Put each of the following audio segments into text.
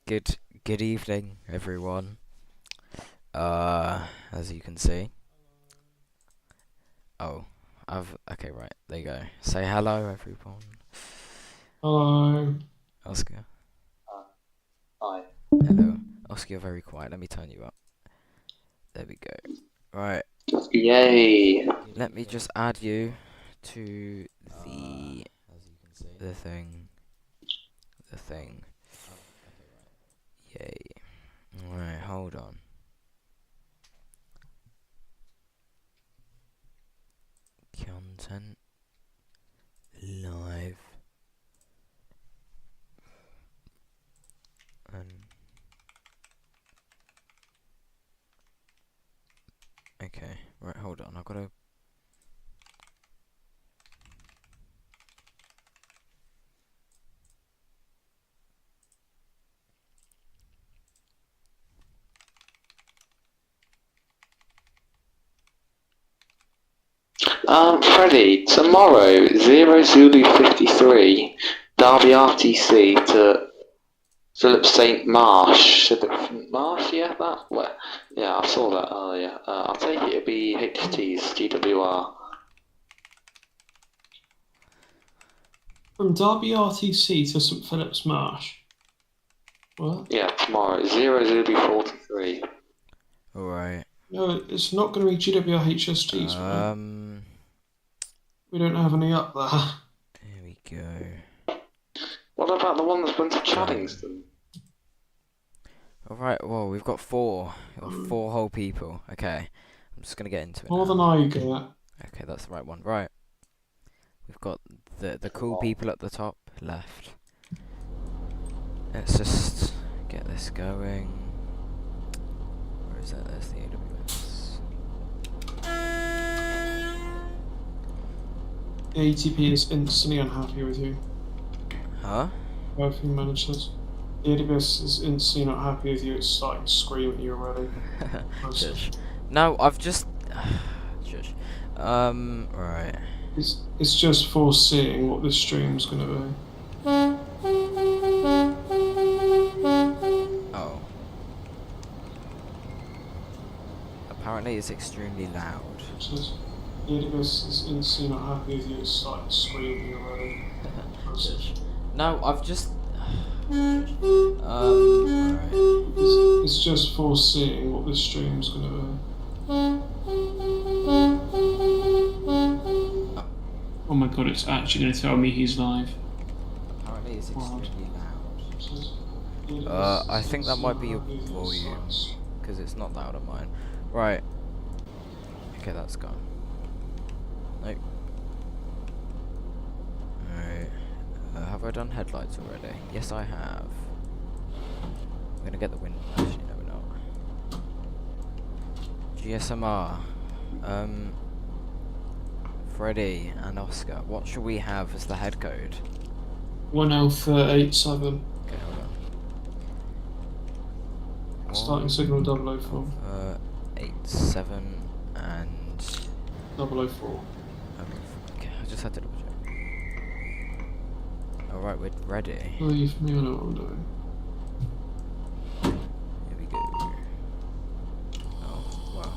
Good evening, everyone. As you can see. Oh, okay, right, there you go. Say hello, everyone. Hello. Oscar. Hi. Hello. Oscar, you're very quiet. Let me turn you up. There we go. Right, Yay. let me just add you to the the thing. The thing. Yay. Alright, hold on. Content live and okay, right, hold on. I've got to. Freddie, tomorrow, 0 Zulu 53, Derby RTC to Philip St. Marsh. Philip Marsh, yeah, that? Well, yeah, I saw that earlier. I'll take it, it'll be HT's GWR. From Derby RTC to St Philip's Marsh. What? Yeah, tomorrow, 0 Zulu 43. Alright. No, it's not going to be GWR HSGs, man. We don't have any up there. There we go. What about the one that's went to Chaddingston? Alright, well, we've got four. We've got four whole people. Okay, I'm just gonna get into it More now. than I get. Okay, that's the right one. Right. We've got the cool people at the top left. Let's just get this going. Where is that? There's the AWS. The ATP is instantly unhappy with you. Huh? Both managers. The AWS is instantly not happy with you. It's starting to scream at you already. Shush. No, I've just. Shush. Right. It's just foreseeing what this stream's going to be. Oh. Apparently, it's extremely loud. The AWS is instantly not happy with you. It's starting to scream at you already. Shush. No, I've just. Alright. It's just foreseeing what this stream's going to be. Oh my god, it's actually going to tell me he's live. Apparently it's extremely loud. I think that might be your volume, because it's not loud on mine. Right. Okay, that's gone. Nope. Alright. Have I done headlights already? Yes, I have. I'm gonna get the wind. Actually, no, we're not. GSMR. Freddie and Oscar. What should we have as the head code? 1Alpha 87. Okay, hold on. Starting signal 004. 87 and 004. okay, I just had to double check. Alright, we're ready. Believe me, I know what I'm doing. Here we go. Oh, wow.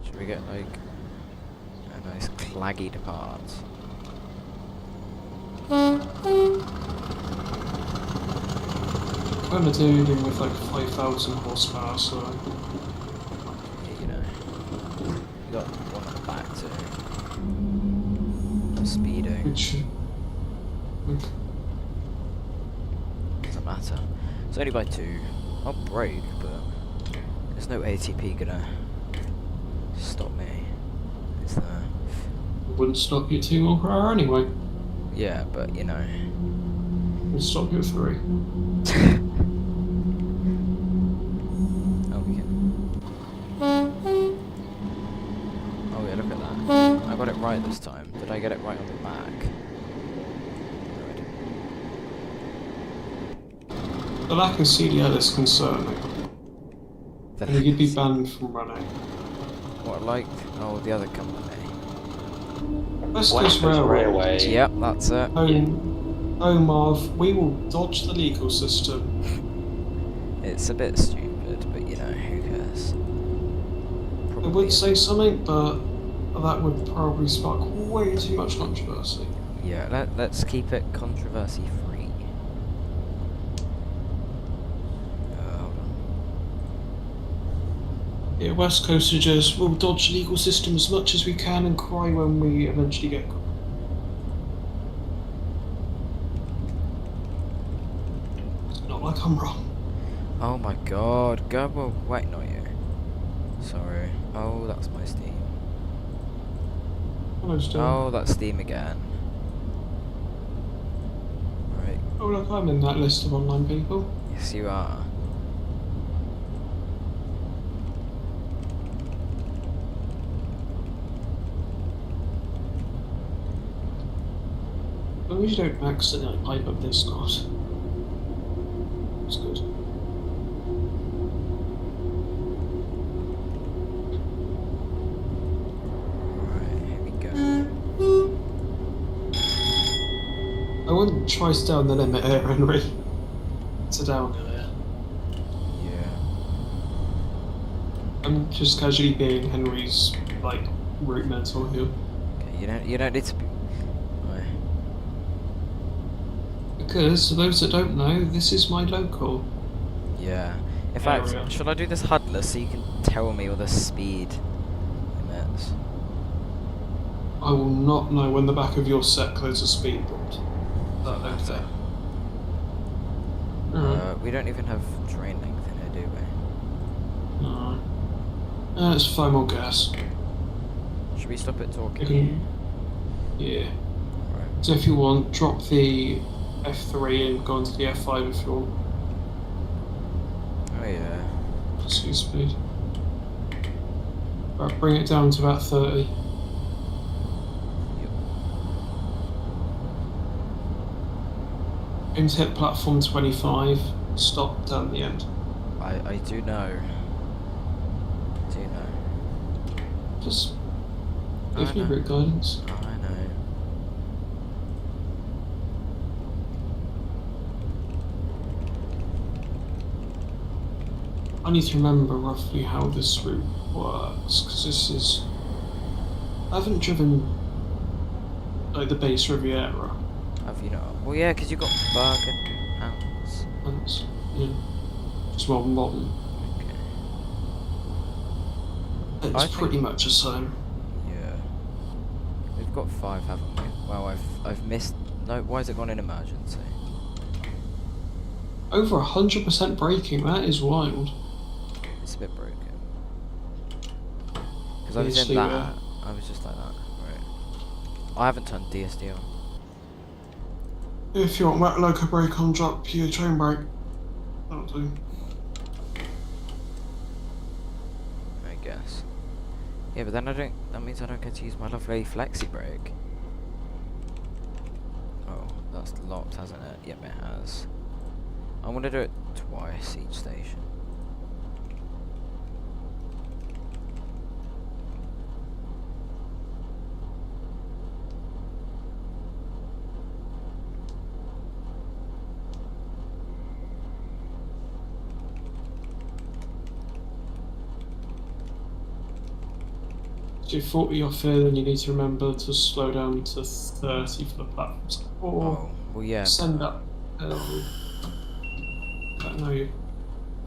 Should we get like a nice claggy depart? Kind of dealing with like 5,000 horsepower, so. Yeah, you know. We got one at the back too. Speeding. Which. Doesn't matter. It's only by 2. I'll brake, but there's no ATP gonna stop me. Is there? It wouldn't stop you at 2 mile per hour anyway. Yeah, but you know. It would stop you at 3. Oh, we can. Oh yeah, look at that. I got it right this time. Did I get it right on the back? The lack of CDL is concerning. The And you'd be banned from running. what, like? Oh, the other company. West Coast Railway. Yep, that's it. Marv, we will dodge the legal system. It's a bit stupid, but you know, who cares? I Probably would say something, but that would probably spark way too much controversy. Yeah, let's keep it controversy free. Hold on. Yeah, West Coasters, we'll dodge the legal system as much as we can and cry when we eventually get caught. It's not like I'm wrong. Oh my god, go, well, wait, not you. Sorry. Oh, that's my Steam. Oh, that's Steam again. Right. Oh look, I'm in that list of online people. Yes, you are. As long as you don't accidentally pipe up this knot. That's good. Right, here we go. I wouldn't try to down the limit here, Henry. It's a downhill here. Yeah. I'm just casually being Henry's, like, route mentor here. Okay, you don't need to be... Right. Because, for those that don't know, this is my local. Yeah. In fact, Area. should I do this huddler so you can tell me all the speed limits? I will not know when the back of your set closes a speed board. That don't say. We don't even have train length in here, do we? No. It's 5 more gas. Should we stop it talking? Okay. Yeah. Right. So if you want, drop the F3 and go into the F5 if you want. Oh yeah. See speed. Right, bring it down to about 30. Yep. Aim to hit platform 25. Stop down the end. I do know. Do you know? Just I give me know. route guidance. I know. I need to remember roughly how this route works, because this is... I haven't driven like the base Riviera. Have you not? Well, yeah, because you got bargain ants. Once, yeah. Just more modern. Okay. It's pretty much the same. Yeah. We've got 5, haven't we? Well, I've missed. No, why has it gone in emergency? Over 100% braking, that is wild. It's a bit broken. Because I was Yes, in you that. were. I was just like that. Right. I haven't turned DSD on. If you want wet loco brake on, drop your train brake. That'll do. I guess. Yeah, but then I don't. That means I don't get to use my lovely flexi brake. Oh, that's locked, hasn't it? Yep, it has. I'm gonna do it twice each station. Do 40 off here, then you need to remember to slow down to 30 for the platforms. Or Oh, well, yeah. send up. I don't know, you're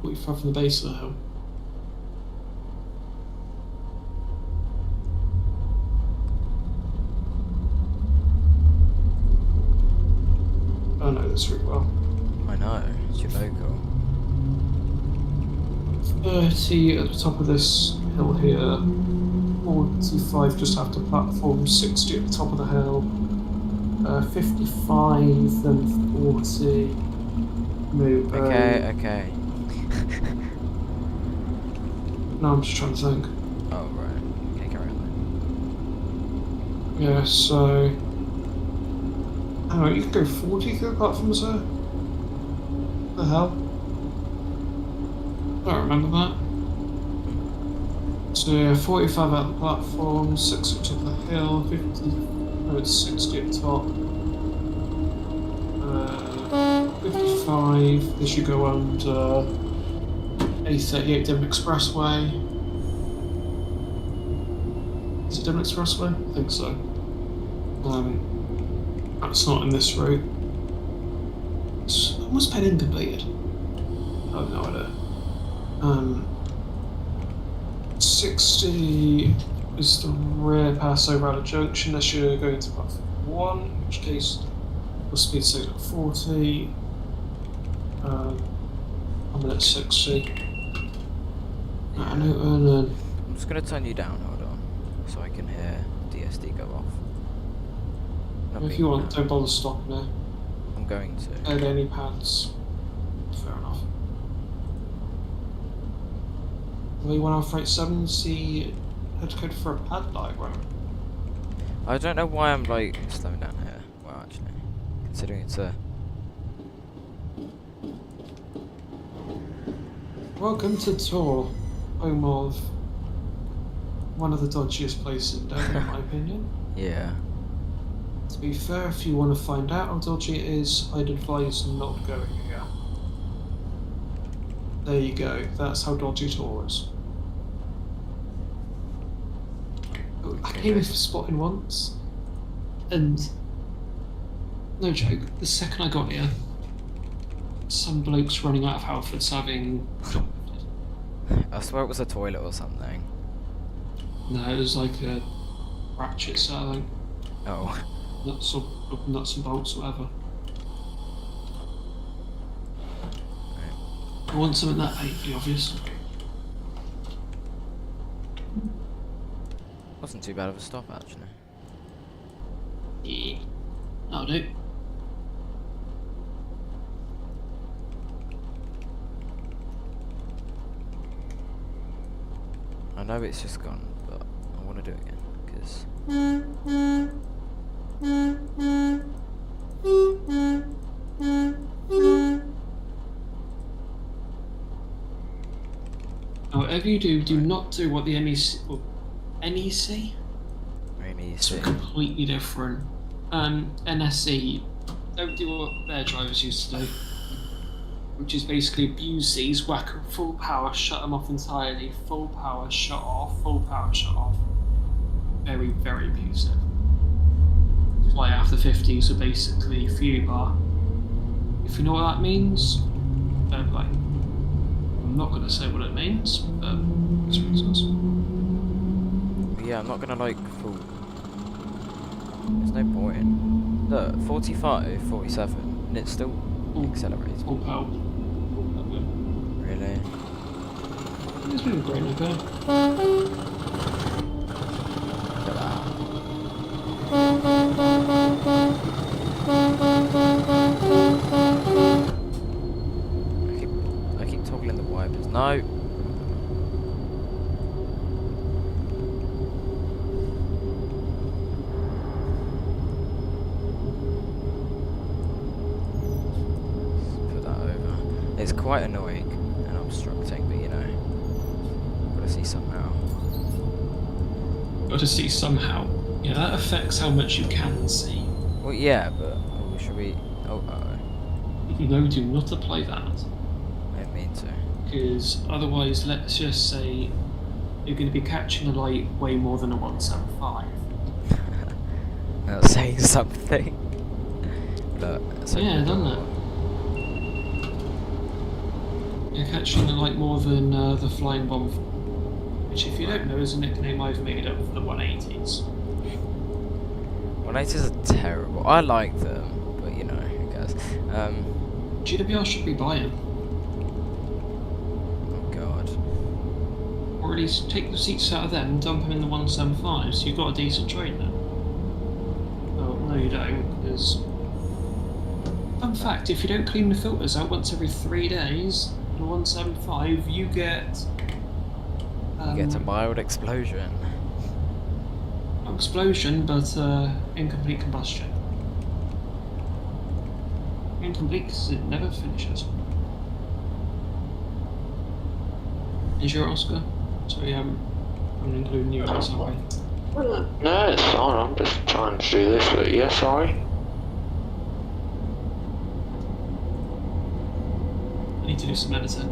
45 from the base of the hill. I know this route well. I know. It's your local. 30 at the top of this hill here. 45 just after platform, 60 at the top of the hill, 55, then 40. Move. Okay. No, I'm just trying to think. Oh, right. Okay, carry on Yeah, so. Hang on, you can go 40 through the platforms there? What the hell? I don't remember that. So yeah, 45 at the platform, 6 up the hill, 50. Oh, it's 60 at the top. 55. This should go under A38 Devon Expressway. Is it Devon Expressway? I think so. That's not in this route. It's almost been incompleted. I have no idea. 60 is the rear passover out of junction. That should go into platform 1, in which case the speed stays at 40. I'm at 60. I'm just gonna turn you down, hold on, so I can hear DSD go off. If you want, don't bother stopping there. I'm going to. Are there any pads? Fair enough. Well, you want to 7 see head code for a pad diagram? I don't know why I'm like slowing down here. Well, actually, considering it's a. Welcome to Tor, home of one of the dodgiest places in Devon, in my opinion. Yeah. To be fair, if you want to find out how dodgy it is, I'd advise not going here. There you go, that's how dodgy Tor is. I came in for spotting once, and no joke, the second I got here, some bloke's running out of Halfords having shoplifted. I swear it was a toilet or something. No, it was like a ratchet set, I think. Oh. Nuts and bolts, whatever. Right. I want something that ain't obvious. Wasn't too bad of a stop, actually. Yeah. That'll do. I know it's just gone, but I want to do it again, because... Whatever you do, do not do what the NEC... Well, NEC? It's completely different. NSE, don't do what their drivers used to do. Which is basically abuse these, whack them full power, shut them off entirely, full power, shut off, full power, shut off. Very, very abusive. That's why after 50s are basically few bar. If you know what that means, don't like. I'm not going to say what it means, but it's reasons. Yeah, I'm not going to like full... There's no point. Look, 45, 47, and it's still accelerating. Full power. Really? It's been great, okay? Look at that. I keep toggling the wipers. No! Put that over. It's quite annoying and obstructing, but you know, gotta see somehow. Got to see somehow. Yeah, that affects how much you can see. Well, yeah, but should we? Oh, No, do not apply that. I didn't mean to. Because otherwise, let's just say you're going to be catching a light way more than a 175. That's saying something. Look, Yeah, done that. You're catching a light more than the Flying Bomb, which, if you don't know, is a nickname I've made up for the 180s. 180s are terrible. I like them, but you know, who cares? GWR should be buying. Oh god. Or at least take the seats out of them and dump them in the 175, so you've got a decent trade then. Well, no you don't, because... Fun fact, if you don't clean the filters out once every 3 days, in a 175, you get... You get a mild explosion. Not explosion, but incomplete combustion. Incomplete because it never finishes. Is your Oscar? Sorry, I'm including you in this, aren't I? No, it's fine. I'm just trying to do this, but yeah, sorry. I need to do some editing.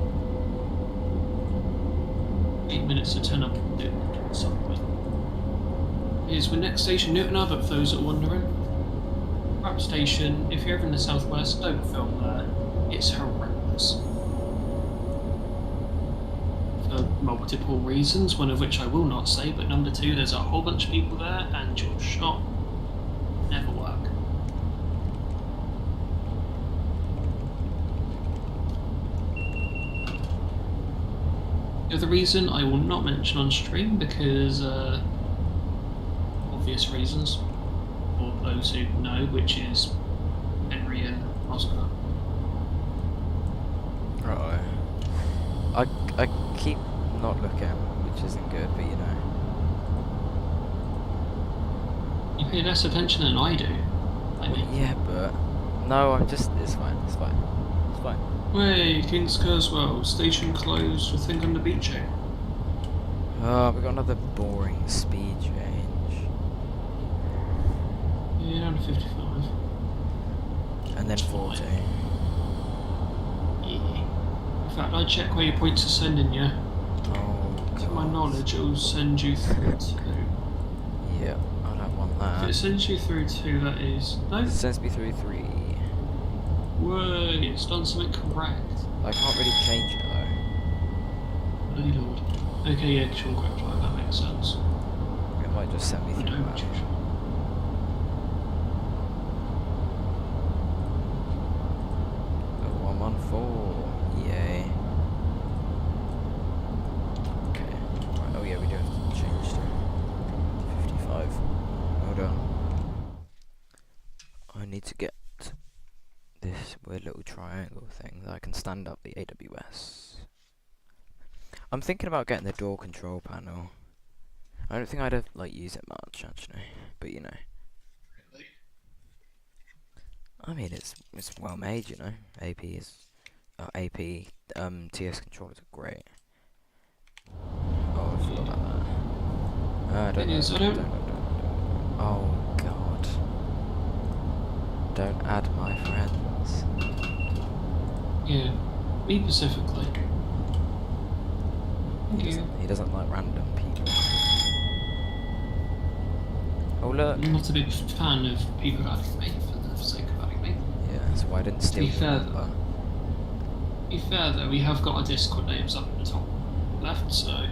8 minutes to turn up and do something. Here's the next station, Newton Abbot, for those that are wondering. Wrap station, if you're ever in the southwest, don't film there. It's horrendous. For multiple reasons, one of which I will not say, but number two, there's a whole bunch of people there, and your shot never work. The other reason I will not mention on stream because obvious reasons, for those who know, which is Henry and Oscar. Right. I keep not looking, which isn't good, but you know. You pay less attention than I do. I mean, Yeah, but no, I'm just. It's fine. It's fine. It's fine. Way, King's Kurzweil, station closed, I think on the beach. Oh, we got another boring speed change, Yeah, down to 55. and then 40. Yeah. In fact, I check where your points are sending you. Oh, To my God. knowledge, it will send you through to. Yeah, I don't want If that. it sends you through to, that is. No? It sends me through 3. Whoa, it's done something correct. I can't really change it though. Bloody lord. Okay, yeah, Sean quick drive, that makes sense. It might just send me I through don't that. choose. Oh, I'm on 4. Yay. Okay. Right. Oh yeah, we do have to change to 55. Hold on. I need to get this weird little triangle thing that I can stand up the AWS. I'm thinking about getting the door control panel. I don't think I'd have use it much actually, but you know. Really? I mean, it's well made, you know. AP is TS controllers are great. Oh, I forgot about that. I don't It is, I don't- know. Oh God! Don't add my friends. Yeah, me specifically. Thank you. He doesn't like random people. Oh look! I'm not a big fan of people adding me for the sake of adding me. Yeah, so I didn't steal be your fair, number. To be fair though, we have got our Discord names up at the top left, so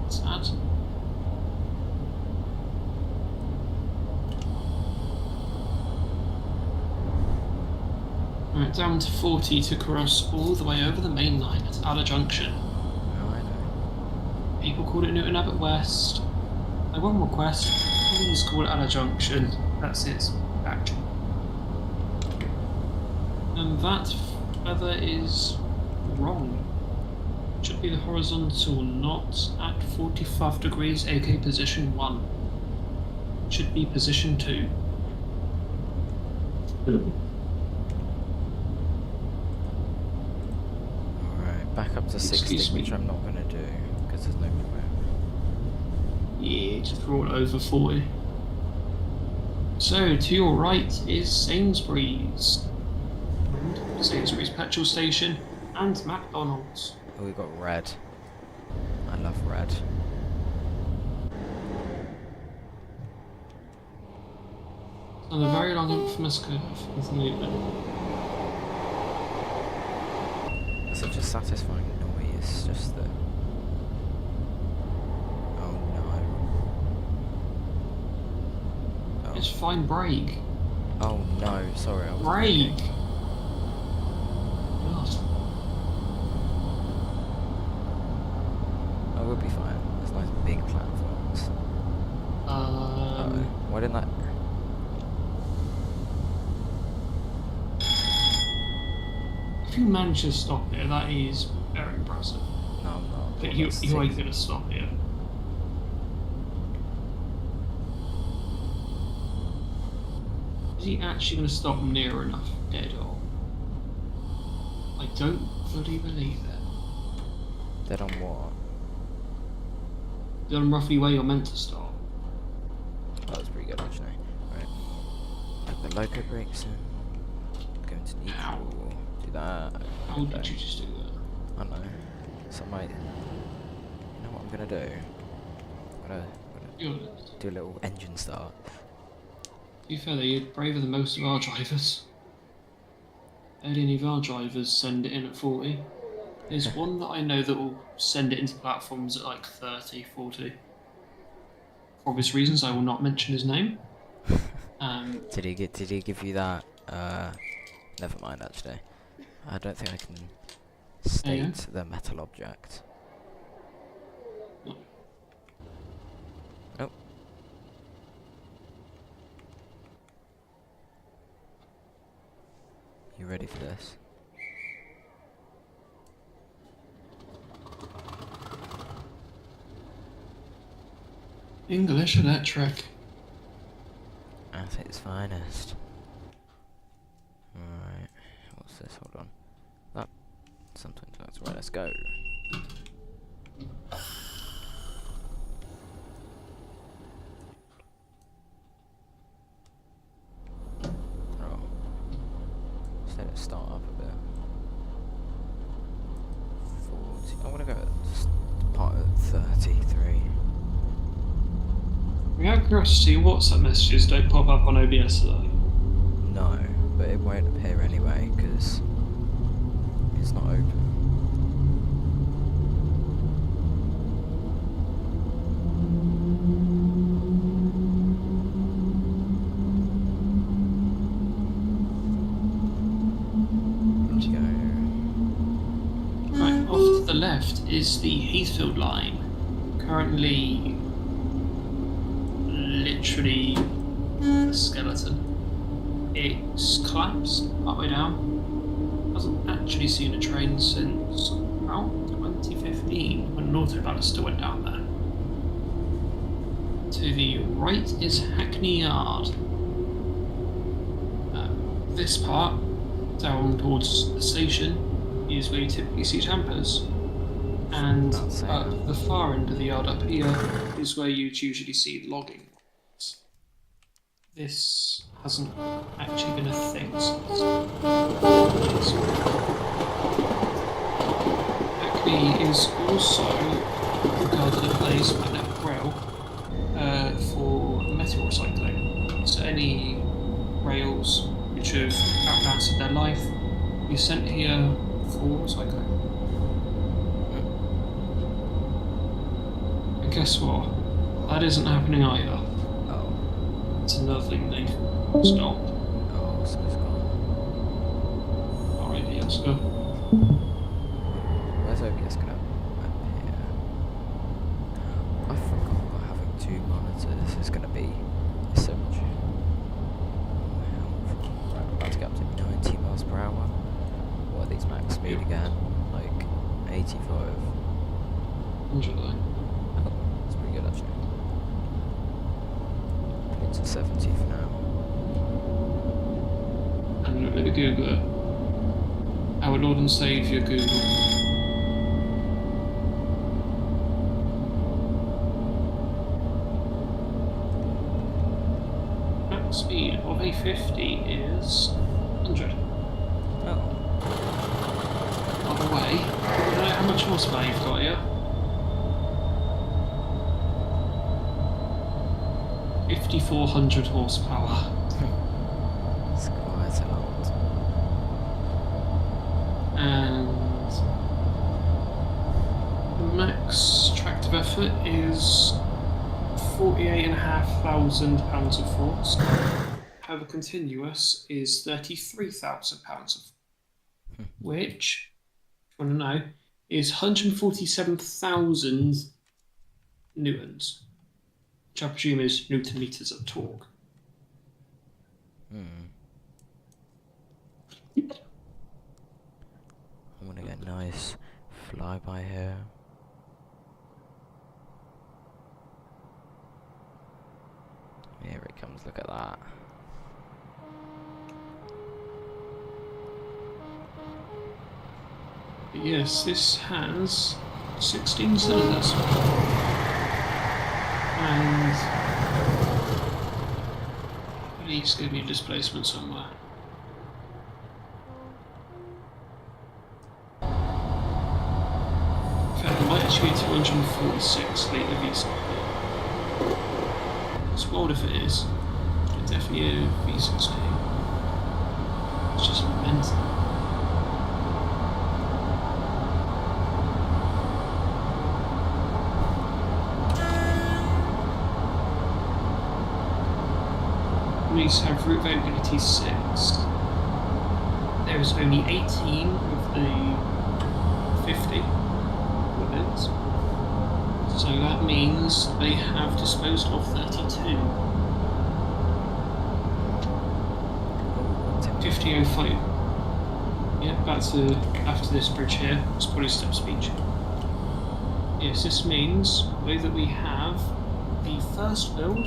it's sad. Right, down to 40 to cross all the way over the main line at Adder Junction. Oh, I know. People called it Newton Abbot West. My one request, please call it Adder Junction. That's its actual. And that feather is wrong. It should be the horizontal, not at 45 degrees, aka position 1. It should be position 2. Alright, back up to 60, Excuse me. which I'm not going to do, because there's no point. Yeah, just roll over 40. So, to your right is Sainsbury's. And Sainsbury's petrol station and McDonald's. Oh, we got red. I love red. On a very long infamous curve with Newton. It's such a satisfying noise, just the... Oh no. Oh, It's fine brake. oh no, sorry, I was Brake! thinking. God. Oh, we'll be fine. There's nice big platforms. Uh-oh. Why didn't that... If you manage to stop here, that is very impressive. No, I'm not. But Well, you that's ain't six. gonna stop here. Is he actually gonna stop near enough dead on? I don't fully believe it. Dead on what? Done roughly where you're meant to stop. That was pretty good actually. Right. Put the loco brakes in. Go into neutral. Do that. How did you just do that? I don't know. So I might. You know what I'm gonna do? I'm gonna do a little engine start. To be fair, though, you're braver than most of our drivers. Any of our drivers send it in at 40. There's one that I know that will send it into platforms at like 30, 40. For obvious reasons, I will not mention his name. Did he give you that? Never mind. Actually, I don't think I can state the metal object. No. Oh. You ready for this? English electric. At its finest. Alright, what's this? Hold on. That something that's right, let's go. Oh. Just let it start up a bit. 40. I wanna go at part of 33. Out of curiosity, WhatsApp messages don't pop up on OBS though. No, but it won't appear anyway, because it's not open. Right, off to the left is the Heathfield line. Currently literally a skeleton. It's collapsed partway down. Hasn't actually seen a train since about 2015 when an auto baluster went down there. To the right is Hackney Yard. This part, down towards the station, is where you typically see campers. And at the far end of the yard up here is where you'd usually see logging. This hasn't actually been a thing since. Hackney is also regarded a place by that rail for metal recycling. So any rails which have outlasted their life will be sent here for recycling. And guess what? That isn't happening either. It's another thing they've stopped. Oh, so it's gone. Alright, let's go. Where's OBS gonna appear? I forgot about having 2 monitors. It's gonna be so much. Right, we're about to get up to 90 miles per hour. What are these max speed again? Like 85. 100 line. Oh, that's pretty good actually. To 70 for now. And let me Google it. Our Lord and Saviour Google. Max speed of a 50 is 100. Oh. By the way, do you know how much horsepower you've got here? 5,400 horsepower. It's quite a lot. And the max tractive effort is 48,500 pounds of force. However, continuous is 33,000 pounds of which, if you want to know, is 147,000 newtons. Which I presume is newton meters of torque. I want to get a nice flyby here. Here it comes, look at that. But yes, this has 16 cylinders. And Please give me displacement somewhere. In fact, it might actually be 246 litre V60. It's wild if it is. It's definitely a V60. It's just mental. These have route availability 6. There is only 18 of the 50 limits. So that means they have disposed of 32. 5005. Yeah, back to after this bridge here. It's probably step speech. Yes, this means the way that we have the first build,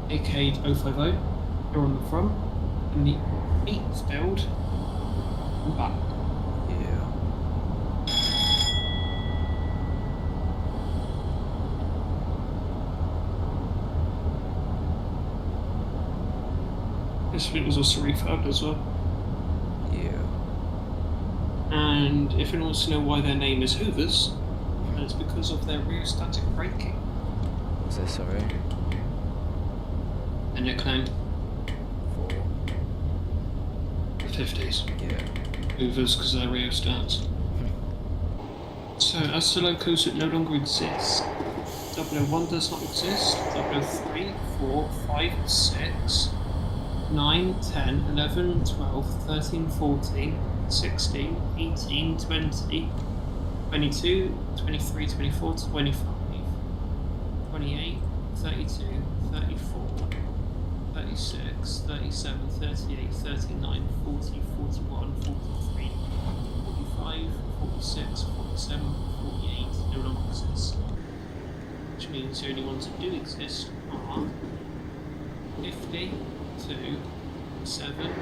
aka 050, here on the front, and the 8th build on the back. Yeah. This bit was also refurbed as well. Yeah. And if anyone wants to know why their name is Hoovers, it's because of their rheostatic braking. What's this, sorry? And nickname 4. 50s. Yeah. Hoovers because they're rheostats. So as to locos that no longer exist, 001 does not exist, 003, 4, 5, 6, 9, 10, 11, 12, 13, 14, 16, 18, 20, 22, 23, 24, 25, 28, 32, 34, 36, 37, 38, 39, 40, 41, 43, 45, 46, 47, 48 no longer exist. Which means the only ones that do exist are 50, 2, 7,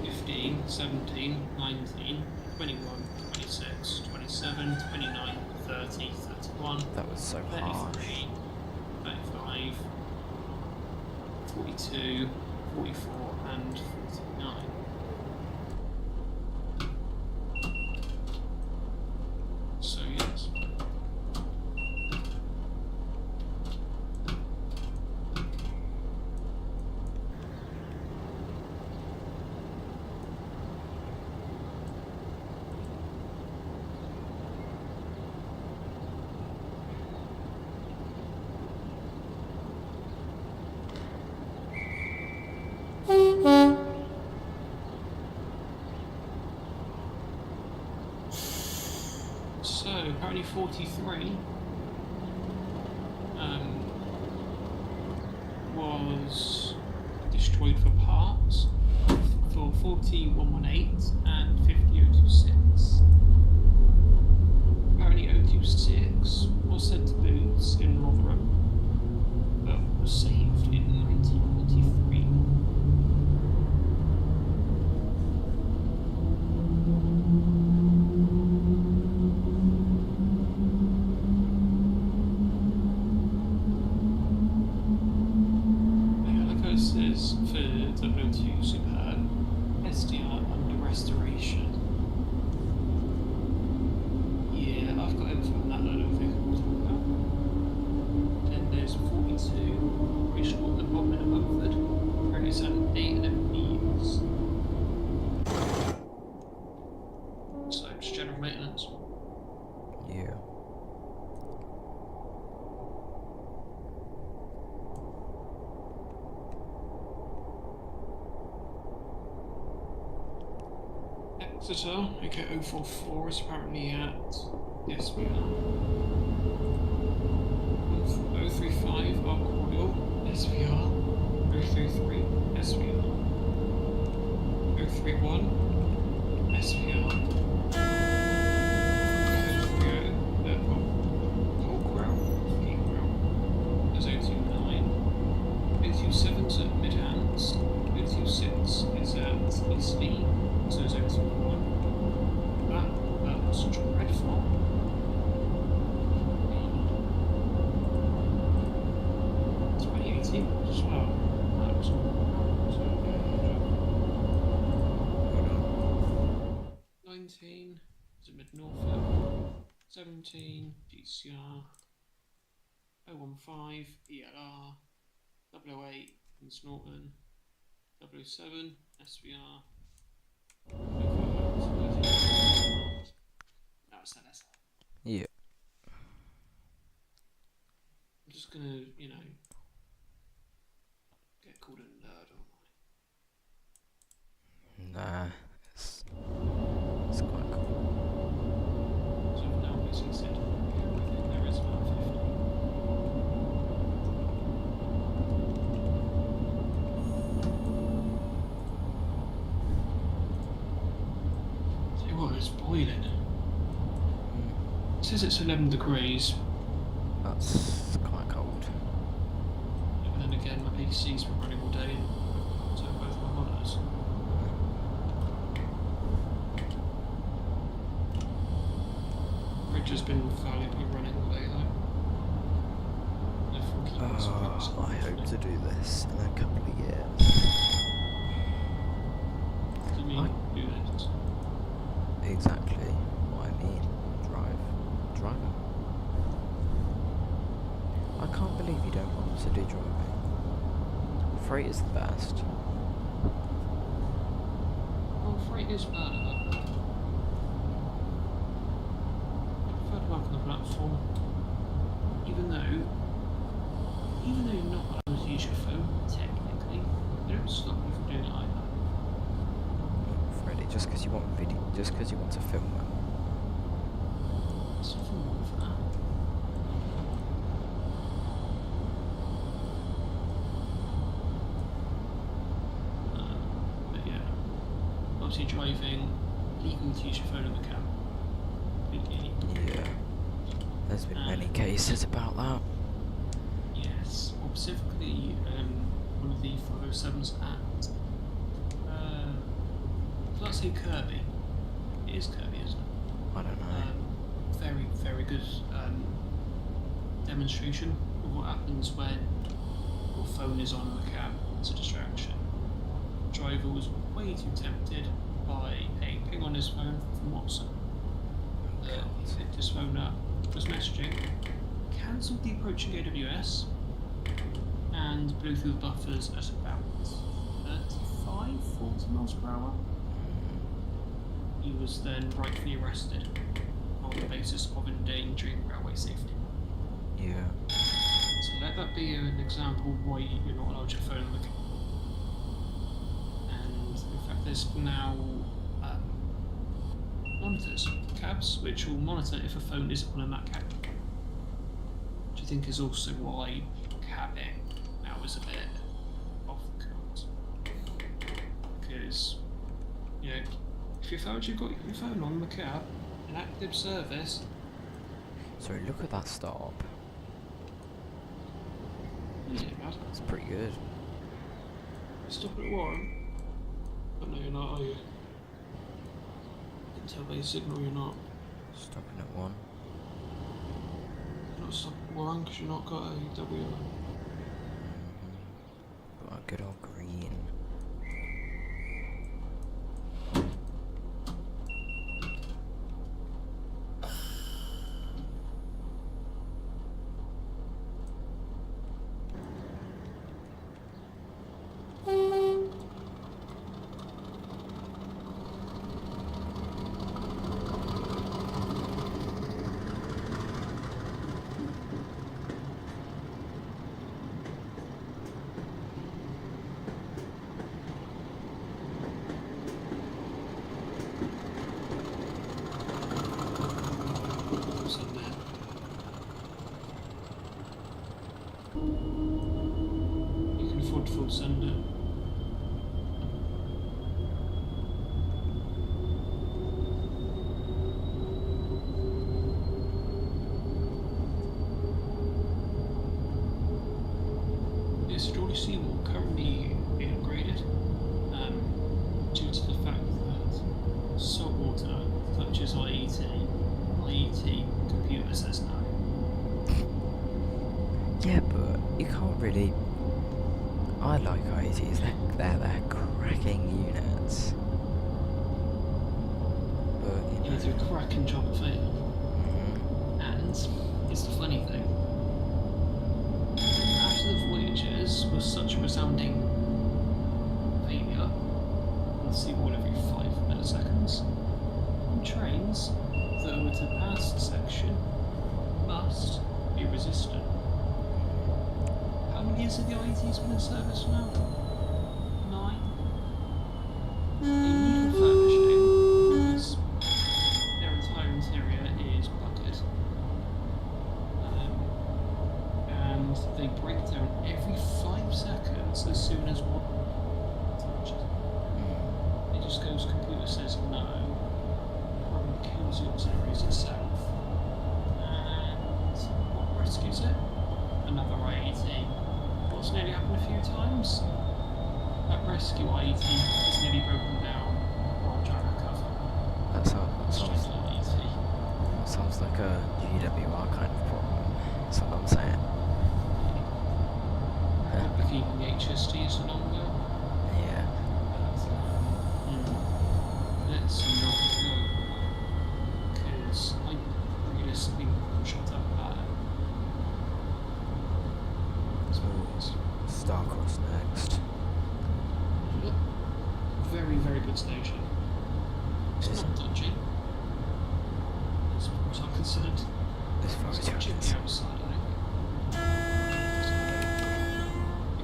15, 17, 19, 21, 26, 27, 29, 30, 31, That was so harsh. 33, 35, 42, 44 and 49. So yes. So apparently 43 was destroyed for parts for 40118 and 50026. Apparently 026 was sent to Boots in Rotherham, but was saved in 1943. Says for 002 Superb, SDR under restoration. Yeah, I've got info on that, I don't think we'll talk about. Then there's 42, which got the bottom of Oakford, apparently it's had a date and a news. So just general maintenance. Yeah. Exeter, okay, 044 is apparently at SBR. 035 Arc Royal, SVR. 033, SVR. 031, SVR. 030, Colgrove, Keygrove. There's 029. 027's at Midhands. 026 is at Eastleigh. So there's 021. That was dreadful. 2018. Is it Mid-Norfolk? 17, GCR, 015, ELR, 008, in Norton, 007, SVR, that's NSL. Yeah. I'm just gonna, you know, get called a nerd, aren't Nah, it's quite cool. I? So I've now basically said everything there is about 50. Tell you what, it's boiling. It says it's 11 degrees, That's quite cold. but then again, my PC's been running all day, and so have both my monitors. Fridge has been valiantly running all day though. Therefore, keep us focused. I hope to do this in a couple of years. What do you mean, do this? Exactly what I mean. Driving. I can't believe you don't want to do driving. Freight is the best. Well, freight is better. I prefer to work on the platform. Even though you're not allowed to use your phone, technically, they don't stop you from doing it either. Freddie, just because you want to film them. There's nothing wrong with that. But yeah, obviously driving, legal to use your phone in the cab. Completely. Yeah. There's been many cases about that. Yes, or specifically one of the 507s at, let's say Kirby. It is Kirby, isn't it? I don't know. Very, very good demonstration of what happens when your phone is on in the cab. It's a distraction. The driver was way too tempted by a ping on his phone from Watson. He picked his phone up, was messaging, cancelled the approaching AWS, and blew through the buffers at about 35, 40 miles per hour. He was then rightfully arrested on the basis of endangering railway safety. Yeah. So let that be an example of why you're not allowed your phone in the cab. And in fact, there's now monitors, cabs, which will monitor if a phone is on in that cab. Which I think is also why cabbing now is a bit off the cards. Because, you know, if you've got your phone on the cab in active service. Sorry, look at that stop. Isn't it bad? It's pretty good. Stop at one. Oh no, you're not, are you? I can tell by your signal you're not. Stopping at 1. You're not stopping at one because you've not got a W. Got a good old green. You can afford to full send it. Yes, Geordie Seymour currently being upgraded due to the fact that saltwater touches IET computer says no. Yeah, but you can't really. I like IETs. They're cracking units. But you know. do a cracking job at Paignton. And it's the funny thing. After the voyages was such a resounding failure on seaboard every 5 milliseconds, trains that were to pass the section must be resistant. How many years have the IET's been in service now? 9? They need refurbishing because their entire interior is bugged. And they break down every 5 seconds as soon as one touches. It just goes, computer says no, probably kills the auxiliaries itself. And what rescues it? Another IET. What's nearly happened a few times? That rescue IET is nearly broken down while trying to recover. That sounds like a GWR kind of problem. That's what I'm saying. Probably keeping the HSTs longer. Yeah. Let's not go. Because I realistically shot up that. Starcross next. Yep. Very, very good station. It's not dodgy. It's what I considered. As far as It's dodgy on the outside, I think.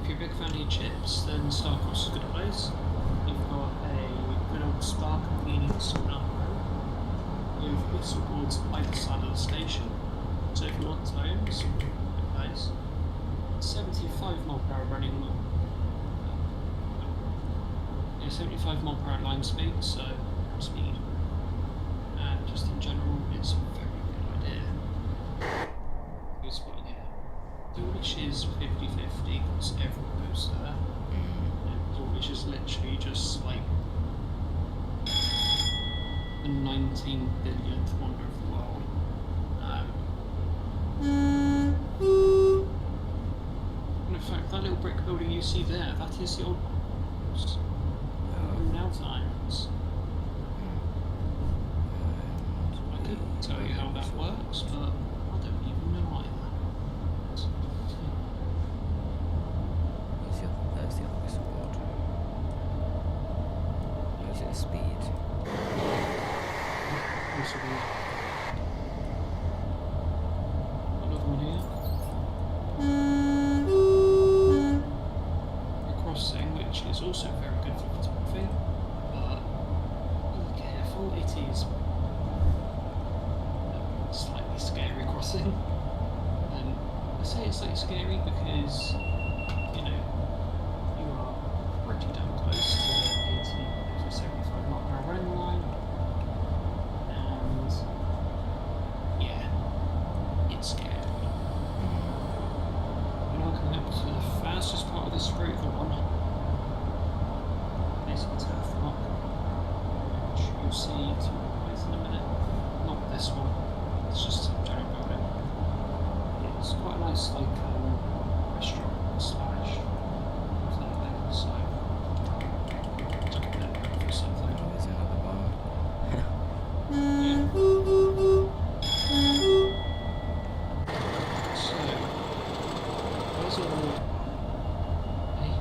If you're a big fan of your chips, then Starcross is a good place. You've got a good old spa convenience down the road with whistle boards either side of the station. So if you want tones, good place. 75 mile per hour running. Yeah, 75 mile per hour line speed, so speed. And just in general, it's a very good idea. Good spot here. Dulwich is 50-50 because everyone goes there. And Dulwich is literally just like the 19 billionth wonder of the world. And in fact, that little brick building you see there, that is the old house. Now times. I could tell you how that works, but I don't even know either. There's the other whistle board. Where's your speed? Possibly. Another one here. A crossing, which is also very good for photography, but be careful, it is a slightly scary crossing. And I say it's like scary because, you know, you are pretty damn close to the 75 mile per hour running line, and yeah, it's scary. We're now coming up to the fastest part of this route, the one basically turf block, which you'll see to the right in a minute. Not this one, it's just a giant building. It's quite a nice like restaurant slash something, so took a bit for something. There's another one. Yeah. So, where's your hey?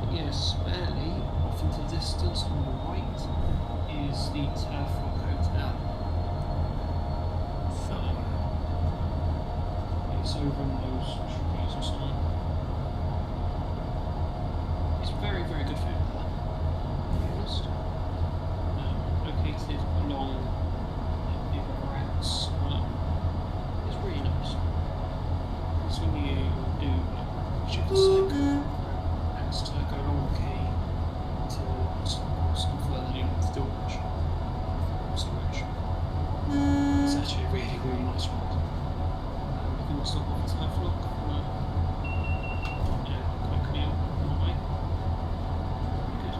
But yes, barely off into the distance on the right is the Turf Rock Hotel. It's over in those trees or something. It's very, very good food there, to be honest. Located along the Riviera, it's really nice. It's when you do shoot the cycle, Exeter, go along the quay to Stockholm, and further inland to Dulwich. It's actually a really, really nice one. You can stop off at Turf Rock for quick meal on the way. Pretty good.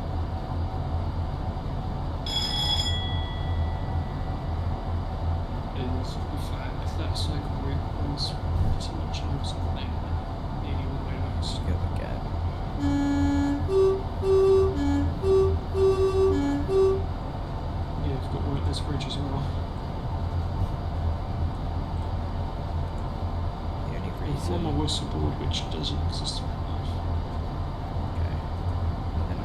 which doesn't exist in real life. Okay. Well, then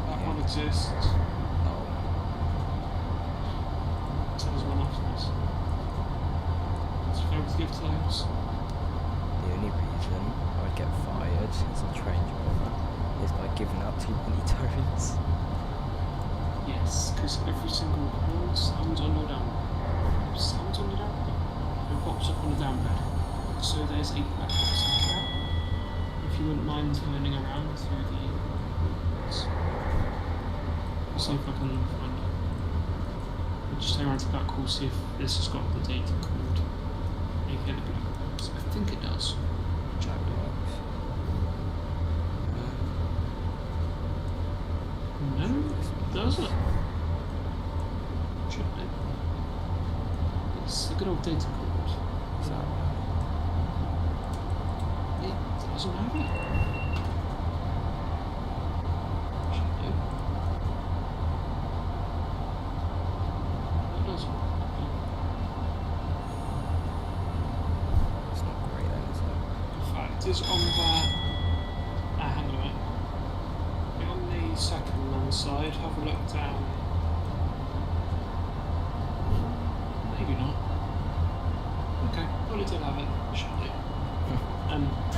That Yeah. one exists. oh, So there's one after this. It's filled with gift tones. the only reason I would get fired as a train driver is by giving out too many tones. Yes, because every single one sounds on your down. Sounds on your down bed. It pops up on the down bed. So there's a black box there. If you wouldn't mind turning around through the woods. See if I can find it. I'll just turn around to that call, see if this has got the data code. Make it a black box. I think it does. Jack box. No, does it? Should be. It's a good old data code. Is that It doesn't have it. Should do. It doesn't. it's not great then, is it? In fact, it's on that. Hang on a minute. On the second land side, have a look down. Maybe not. Okay, well it did have it. Should do.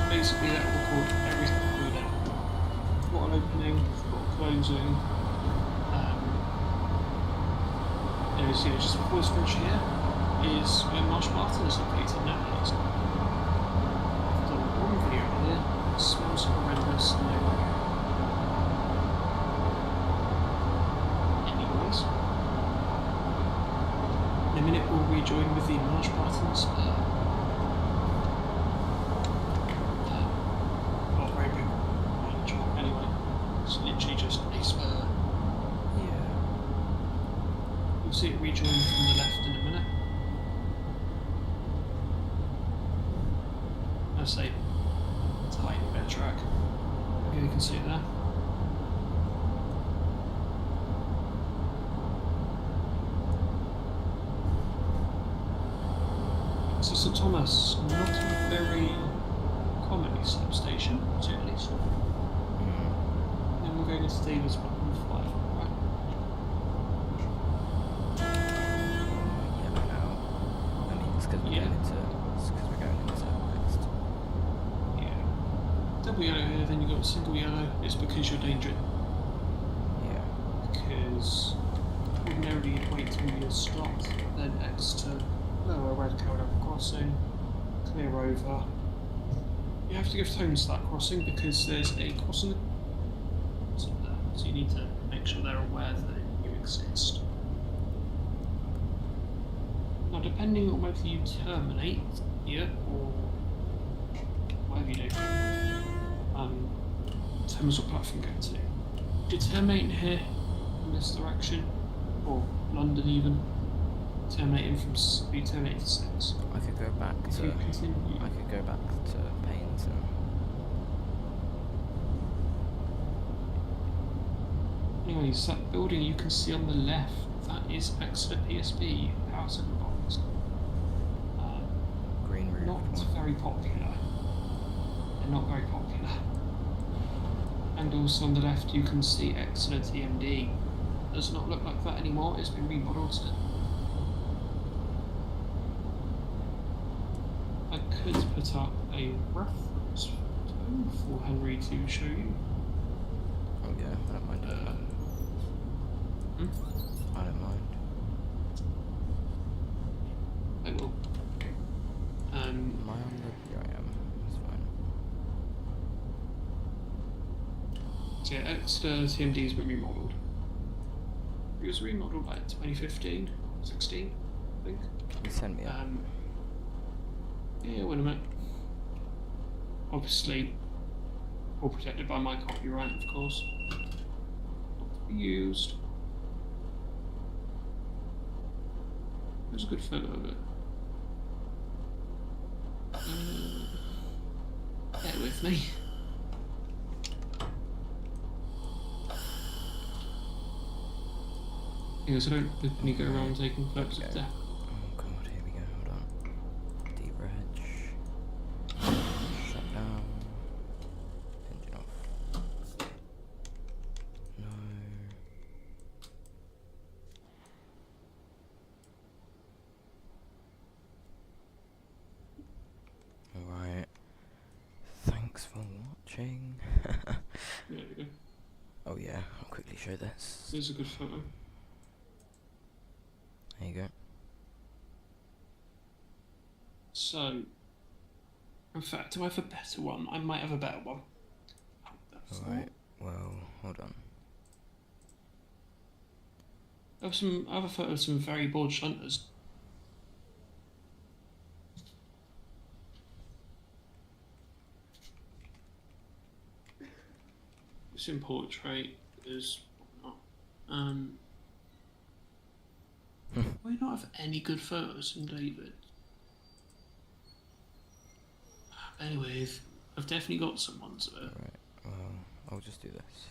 Basically that will record everything we do. What opening, what closing. Just before this bridge here is where Marsh Barton is located nowadays. I've done one video earlier. It smells horrendous and everywhere. Anyways, in a minute we'll rejoin with the Marsh Bartons. Not very big job anyway. It's literally just a spur. Yeah. You'll see it rejoin from the left in a minute. I say, tiny bit of track. Yeah, you can see it there. So St Thomas, not a very commonly substation, to at least. Then we're going into Davis bottom 5, right? Yellow now. I mean, it's because Yeah. we're going into next. Yeah. Double yellow here, then you got single yellow. It's because you're dangerous. Yeah. Because ordinarily you'd wait till you're stopped, then Exeter, lower red code over crossing, clear over. You have to give tones to that crossing because there's a crossing there, so you need to make sure they're aware that you exist. Now, depending on whether you terminate here or whatever you do, determines what platform you go to. If you're terminating here in this direction, or London even, terminating from be terminated to 6. I could go back If to. you continue, I could go back to Paignton. anyways, that building you can see on the left, that is Exeter PSB Power Center Box. Green roof. Not very popular. They're not very popular. And also on the left you can see Exeter TMD. Does not look like that anymore, it's been remodeled. I could put up a reference photo for Henry to show you. Oh yeah, I don't mind doing that. I don't mind. I will. Am I on the? Yeah, I am. That's fine. So yeah, Exeter TMD has been remodeled. It was remodeled like 2015, 16, I think. You send me up. Yeah, wait a minute. Obviously, all protected by my copyright, of course. Not to be used. There's a good photo of it. Bear with me. Yeah, so don't openly go around taking photos of death. Oh god, here we go. Hold on. Deep reg. There we go. Oh yeah, I'll quickly show this. Here's a good photo. There you go. So, in fact, do I have a better one? I might have a better one. Oh, that's Alright, well, hold on. I have a photo of some very bored shunters. It's in portrait. Is not. We not have any good photos from David. Anyway, I've definitely got some ones of it. Alright, well, I'll just do this.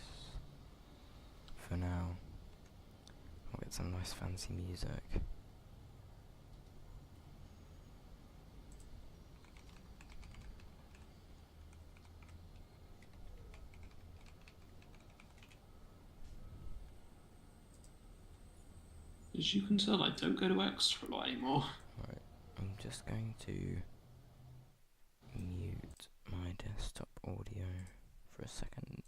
For now. I'll get some nice fancy music. As you can tell, I don't go to Exeter a lot anymore. Right, I'm just going to mute my desktop audio for a second.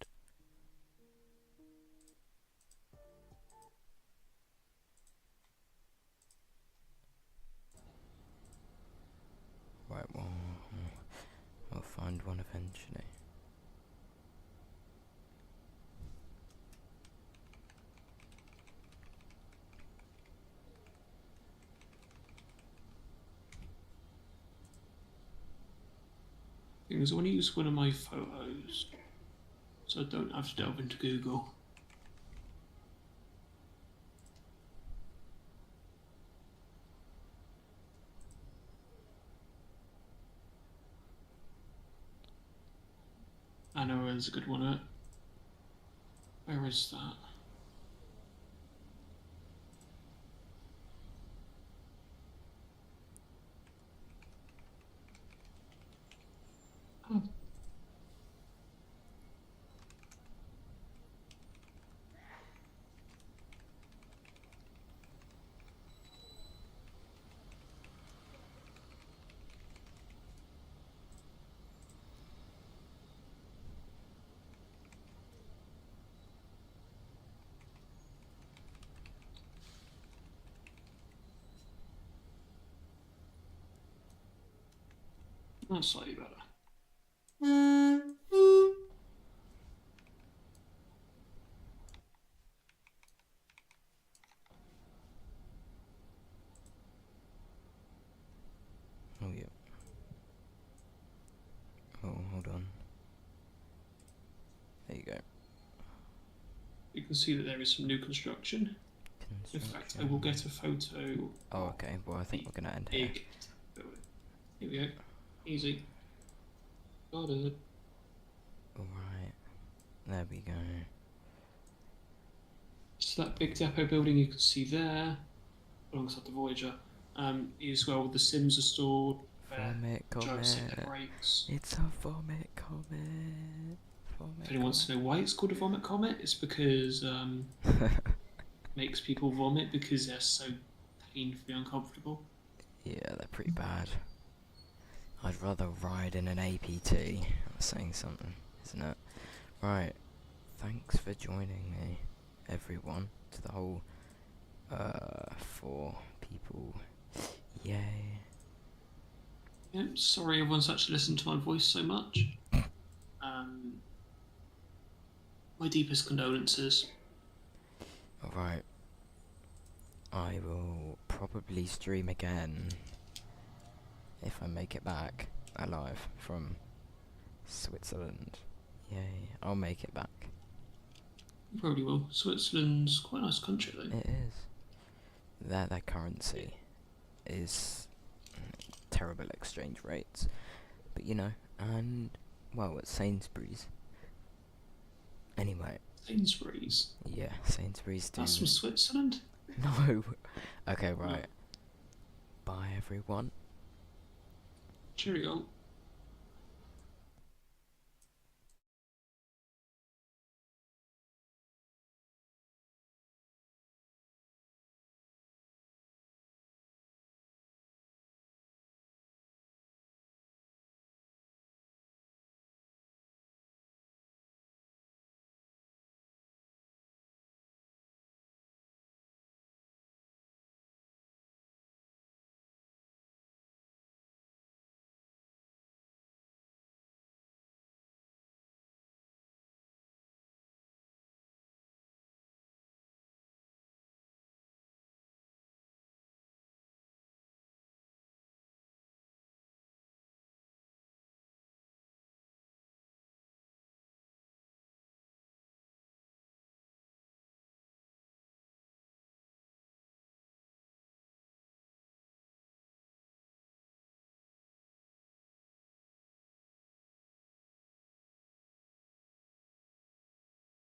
Right, well, I'll find one eventually. Thing is, I want to use one of my photos, so I don't have to delve into Google. I know there's a good one. Where is that? Oh. That's slightly better. Oh yeah. Oh, hold on. There you go. You can see that there is some new construction. In fact, I will get a photo. Oh, okay. Well, I think we're gonna end here. Big building. Here we go. Easy. Got it. Alright. There we go. So that big depot building you can see there, alongside the Voyager, is where all the Sims are stored. Vomit Drivers take their comet. breaks. It's a vomit comet. If anyone wants to know why it's called a vomit comet, it's because makes people vomit because they're so painfully uncomfortable. Yeah, they're pretty bad. I'd rather ride in an APT. That's saying something, isn't it? Right. Thanks for joining me, everyone. To the whole 4 people. Yay. Yeah, sorry everyone's actually listened to my voice so much. My deepest condolences. Alright. I will probably stream again if I make it back alive from Switzerland. Yay, I'll make it back. You probably will. Switzerland's quite a nice country though. It is. Their currency is terrible exchange rates. But you know, and well, it's Sainsbury's. Anyway. Sainsbury's? Yeah, Sainsbury's do. That's from Switzerland? No. Okay, right. Bye everyone. Cheerio.